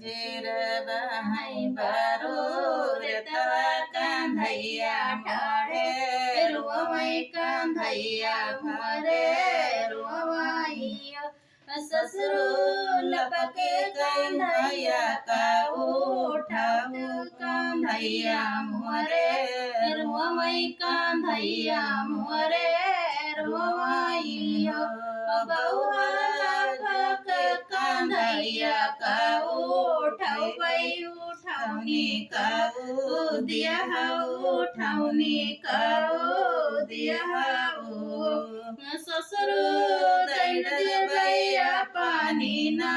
जेर बहाई बारो रे तवा कान्हैया मरे रुवै कान्हैया मरे रुवैया ससुर लपके कान्हैया का उठाऊ कान्हैया मरे रुवै कान्हैया मरे रुवैया बउआ लपके कान्हैया का उठाउबै उठाउनी का दिया उठाउनी का दिया ससुर दैड देवैया पानी ना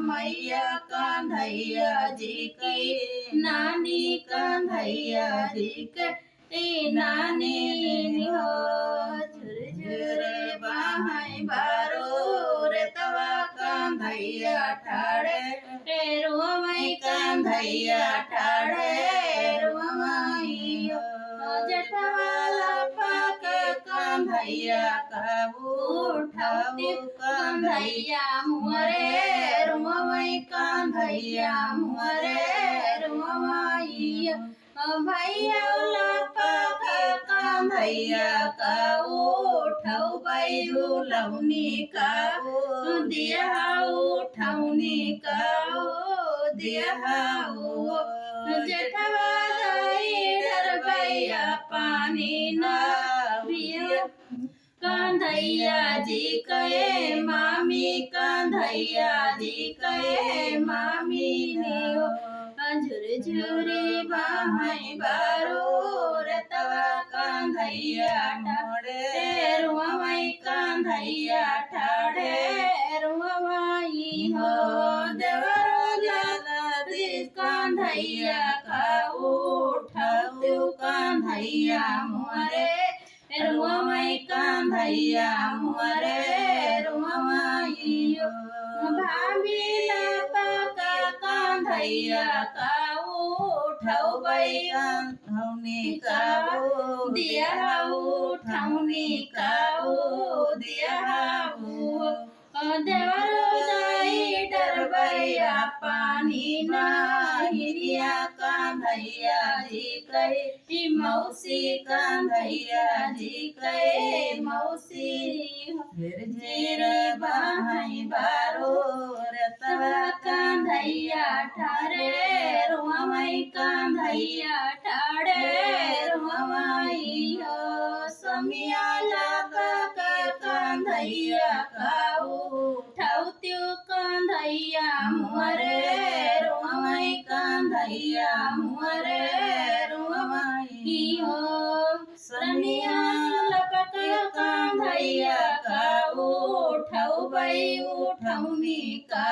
मैया कान्हैया जी की नानी कान्हैया जी के नानी हो झुरझुर बहाई बारो रे तवा कान्हैया ठाड़े रुवै कान्हैया ठाड़े रुवैया जेठवाला पाक कान्हैया का उठाऊ कान्हैया मुरे रुवै कान्हैया मुरे रुवैया भैया लपक कान्हैया का उठाऊ झुलौनी का दिया उठाउनी का दिया जेठवा भैया पानी ना कान्हैया जी कहे मामी कान्हैया जी कहे मामी नियो झुरझुरी बहाई बारो रे तवा कान्हैया ठाड़े रुवै कान्हैया ठाड़े रुवै हो देवरो जलदी कान्हैया का उठाऊ कान्हैया मुरे रुवै कान्हैया मुरे रुवैया भाभी लपक कान्हैया का उठाउबै उठाउनी का दिया उठाउनी का दिया देवरो दाई डरबैया पानी ना हिरिया कान्हैया जी कहे मौसी कान्हैया जी कहे मौसी फिर जेर बहाई बारो रे तवा कान्हैया ठाड़े रुवै कान्हैया ठाड़े रुवैया समिया लपक कान्हैया का उठाऊ त्यो कान्हैया मुरे रुवै कान्हैया मुरे रुवै हो सरनिया लपक कान्हैया का उठाउबै उठाउनी का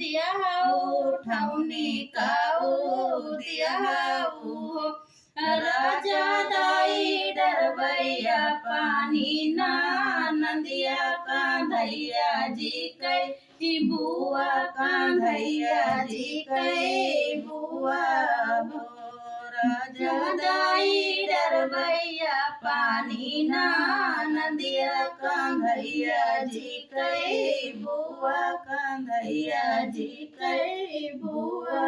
दिया उठाउनी का दिया राजा दाई डरबैया पानी ना नंदिया कान्हैया जी कहे बुआ कान्हैया जी कहे बुआ राजा दाई डरबैया पानी ना नंदिया कान्हैया जी कहे बुआ कान्हैया जी कहे बुआ।